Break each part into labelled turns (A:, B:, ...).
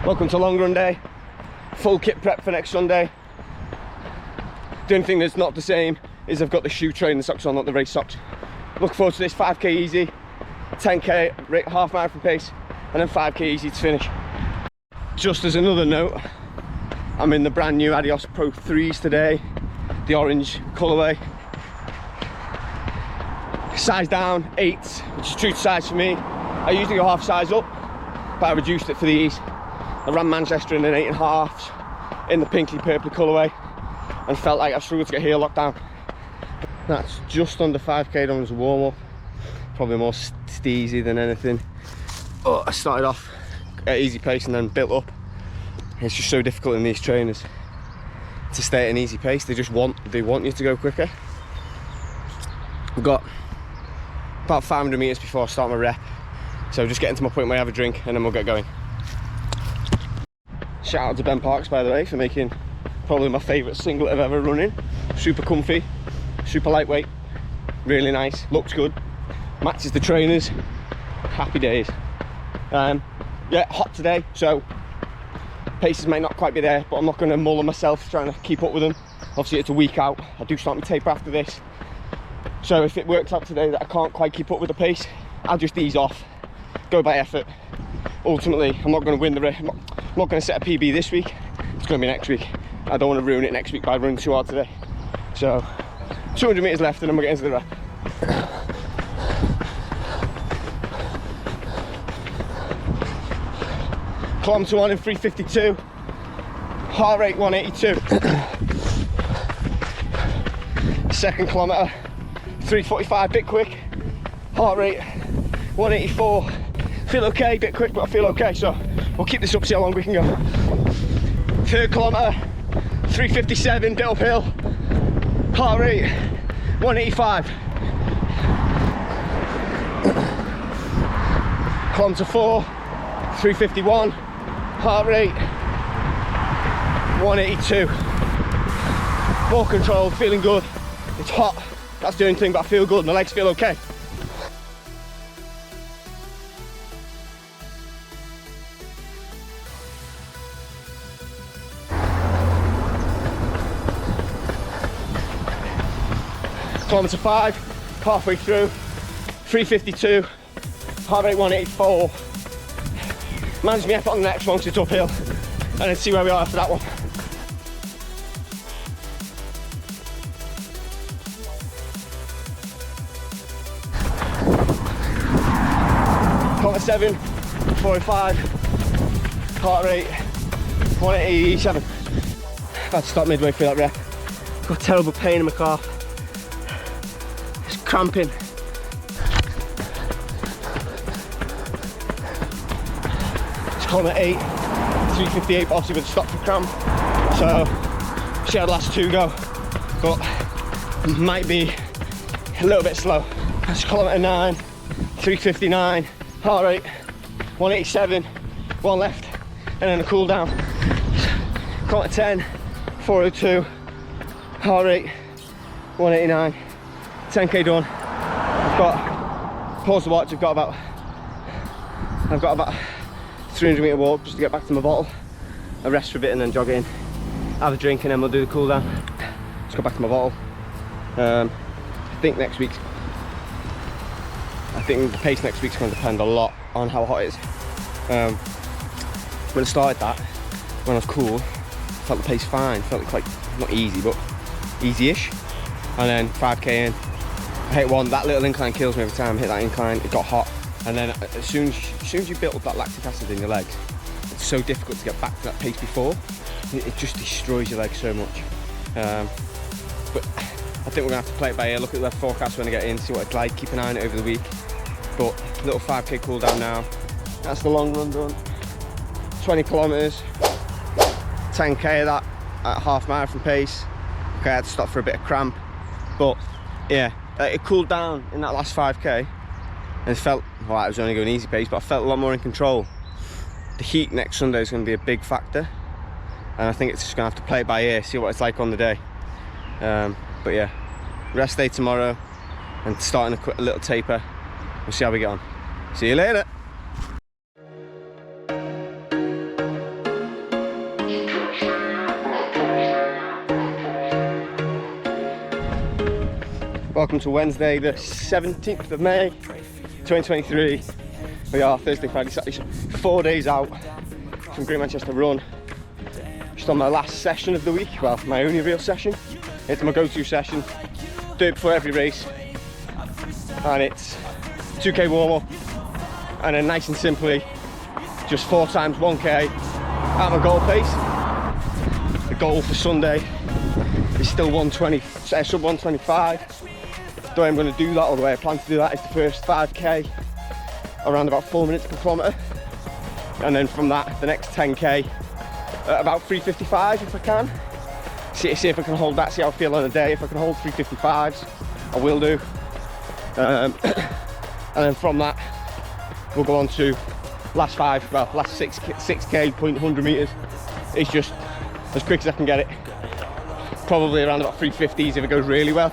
A: Welcome to long run day. Full kit prep for next Sunday. The only thing that's not the same is I've got the shoe training socks on, not the race socks. Look forward to this 5k easy, 10k half marathon pace, and then 5k easy to finish. Just as another note, I'm in the brand new Adios Pro 3s today, the orange colourway. Size down, 8, which is true to size for me. I usually go half size up, but I reduced it for these. I ran Manchester in an 8.5 in the pinky purpley colourway and felt like I struggled to get heel locked down. That's just under 5k done as a warm up, probably more steezy than anything. Oh, I started off at easy pace and then built up. It's just so difficult in these trainers to stay at an easy pace. They want you to go quicker. We've got about 500 meters before I start my rep, so just getting to my point where I have a drink and then we'll get going. Shout out to Ben Parks, by the way, for making probably my favourite singlet I've ever run in. Super comfy, super lightweight, really nice, looks good, matches the trainers. Happy days. Yeah, hot today, so paces may not quite be there, but I'm not going to muller myself trying to keep up with them. Obviously it's a week out. I do start my taper after this, so if it works out today that I can't quite keep up with the pace, I'll just ease off, go by effort. Ultimately, I'm not going to win the race. I'm not going to set a PB this week. It's going to be next week. I don't want to ruin it next week by running too hard today. So 200 meters left and then we'll get into the rep. Kilometre 1 in 3:52, heart rate 182. Second kilometre 3:45, bit quick, heart rate 184. Feel okay, bit quick, but I feel okay, so we'll keep this up, see how long we can go. Third kilometre 3:57, bit uphill, heart rate 185. Kilometre 4 3:51, heart rate 182. More controlled, feeling good. It's hot, that's the only thing, but I feel good, my legs feel okay. Kilometre 5, halfway through, 3:52, heart rate 184. Manage my effort on the next one because it's uphill, and then see where we are after that one. Kilometre 7, 45, heart rate 187. I had to stop midway through that rep. Got terrible pain in my calf. It's cramping. Kilometre 8, 3:58, obviously with a stop for cramp, so see how the last two go, but might be a little bit slow. That's kilometre 9, 3:59, heart rate 187, one left, and then a cool down. Kilometre 10, 402, heart rate 189, 10k done. I've got, pause the watch, I've got about 300 metre walk just to get back to my bottle. I rest for a bit and then jog in, have a drink, and then we'll do the cool down. Let's go back to my bottle. I think the pace next week's going to depend a lot on how hot it is. When I started that, when I was cool, felt the pace fine, felt it quite, not easy, but easy-ish. And then 5k in, I hit one, that little incline kills me every time I hit that incline, it got hot. And then as soon as you build up that lactic acid in your legs, it's so difficult to get back to that pace before. It just destroys your legs so much. But I think we're gonna have to play it by ear, look at the forecast when I get in, see what it's like, keep an eye on it over the week. But little 5k cool down now. That's the long run done. 20 kilometers, 10k of that at half marathon pace. Okay, I had to stop for a bit of cramp, but yeah, it cooled down in that last 5k. And it felt, well, I was only going easy pace, but I felt a lot more in control. The heat next Sunday is going to be a big factor, and I think it's just going to have to play it by ear, see what it's like on the day. But yeah, rest day tomorrow, and starting a little taper. We'll see how we get on. See you later. Welcome to Wednesday, the 17th of May, 2023. We are Thursday, Friday, Saturday, 4 days out from Great Manchester Run. Just on my last session of the week, well, my only real session. It's my go-to session, do it before every race. And it's 2K warm-up, and then nice and simply, just 4 times 1K at my goal pace. The goal for Sunday is still 120, sub 125. The way I'm going to do that, or the way I plan to do that, is the first 5K around about 4 minutes per kilometre, and then from that the next 10K at about 3:55 if I can. See if I can hold that, see how I feel on a day. If I can hold 3:55s, I will do. And then from that we'll go on to last 6K, 100 metres. It's just as quick as I can get it. Probably around about 3:50s if it goes really well.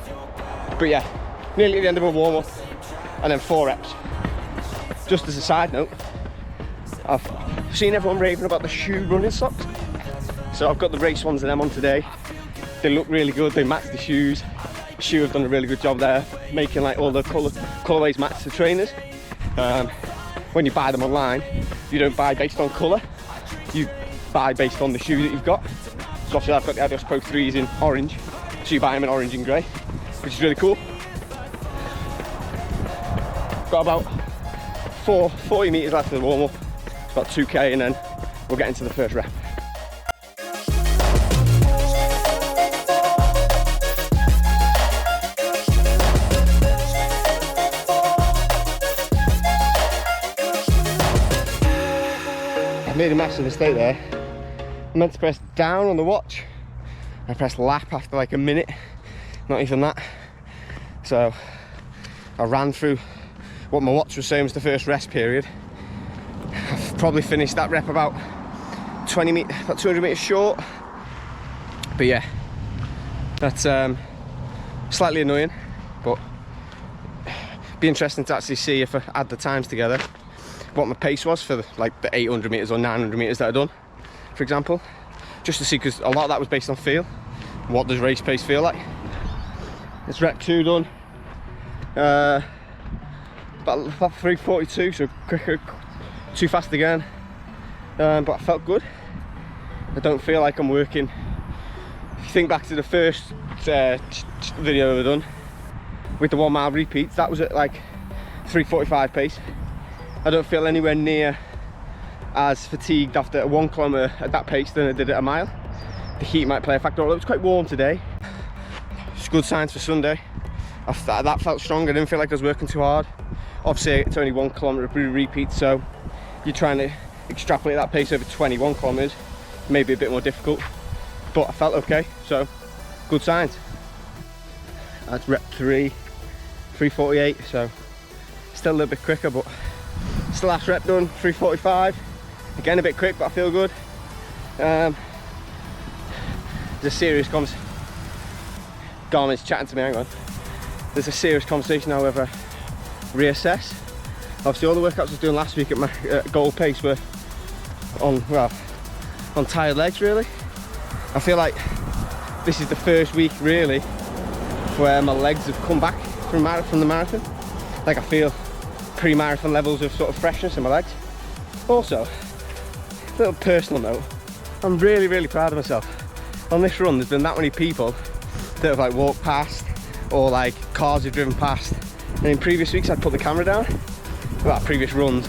A: But yeah, nearly at the end of a warm-up, and then 4 reps. Just as a side note, I've seen everyone raving about the shoe running socks. So I've got the race ones of them on today. They look really good, they match the shoes. Shoe have done a really good job there, making like all the colourways match the trainers. When you buy them online, you don't buy based on colour, you buy based on the shoe that you've got. So obviously I've got the Adios Pro 3s in orange, so you buy them in orange and grey, which is really cool. Got about 40 metres left of the warm-up. It's about 2K, and then we'll get into the first rep. I made a massive mistake there. I meant to press down on the watch. I pressed lap after like a minute, not even that. So I ran through what my watch was saying was the first rest period. I've probably finished that rep about 200 metres short. But yeah, that's slightly annoying, but be interesting to actually see if I add the times together, what my pace was for like the 800 metres or 900 metres that I've done, for example, just to see, because a lot of that was based on feel. What does race pace feel like? It's rep 2 done. About 3:42, so quicker, too fast again, but I felt good. I don't feel like I'm working. If you think back to the first video I've done with the 1 mile repeats, that was at like 3:45 pace. I don't feel anywhere near as fatigued after a 1 kilometre at that pace than I did at a mile. The heat might play a factor, although it was quite warm today. It's good signs for Sunday. That felt strong. I didn't feel like I was working too hard. Obviously it's only 1 kilometre repeat, so you're trying to extrapolate that pace over 21 kilometres, maybe a bit more difficult, but I felt okay, so good signs. That's rep 3, 3:48, so still a little bit quicker, but it's the last rep done, 3:45. Again, a bit quick, but I feel good. There's a serious conversation. Garmin's chatting to me, hang on. There's a serious conversation now whether reassess. Obviously all the workouts I was doing last week at my goal pace were on tired legs really. I feel like this is the first week really where my legs have come back from the marathon. Like I feel pre-marathon levels of sort of freshness in my legs. Also, a little personal note, I'm really proud of myself. On this run there's been that many people that have like walked past, or like cars have driven past, and in previous weeks I'd put the camera down, well, previous runs,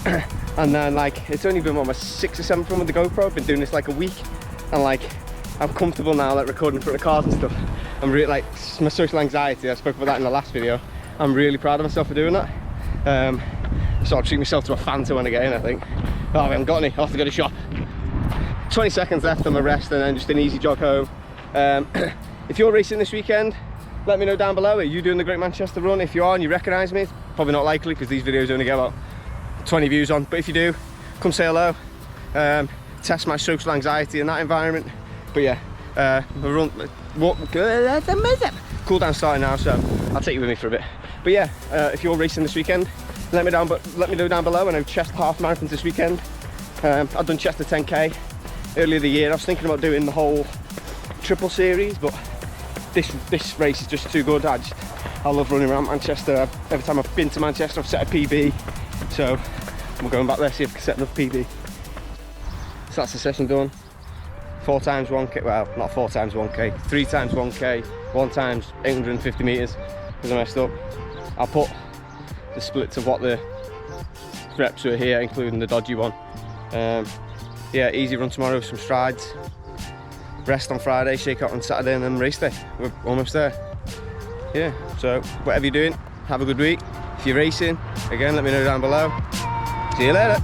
A: and then like it's only been what, my 6th or 7th run with the GoPro. I've been doing this like a week, and like I'm comfortable now like recording in front of cars and stuff. I'm really like, my social anxiety, I spoke about that in the last video. I'm really proud of myself for doing that. So I'll treat myself to a Fanta when I get in, I think. Oh, I haven't got any, I'll have to go to shop. 20 seconds left on my rest, and then just an easy jog home. If you're racing this weekend, let me know down below. Are you doing the Great Manchester Run? If you are and you recognise me, it's probably not likely because these videos only get about 20 views on, but if you do, come say hello. Test my social anxiety in that environment. But yeah, cool down starting now, so I'll take you with me for a bit. But yeah, if you're racing this weekend, let me know down below. I know Chester half marathons this weekend. I've done Chester 10K earlier the year. I was thinking about doing the whole triple series, but this race is just too good. I just I love running around Manchester. Every time I've been to Manchester, I've set a PB. So I'm going back there, see if I can set another PB. So that's the session done. 4 times 1K, well, not 4 times 1K, 3 times 1K, 1 times 850 meters, because I messed up. I'll put the splits of what the reps were here, including the dodgy one. Yeah, easy run tomorrow with some strides. Rest on Friday, shake out on Saturday, and then race day. We're almost there. Yeah, so whatever you're doing, have a good week. If you're racing, again, let me know down below. See you later.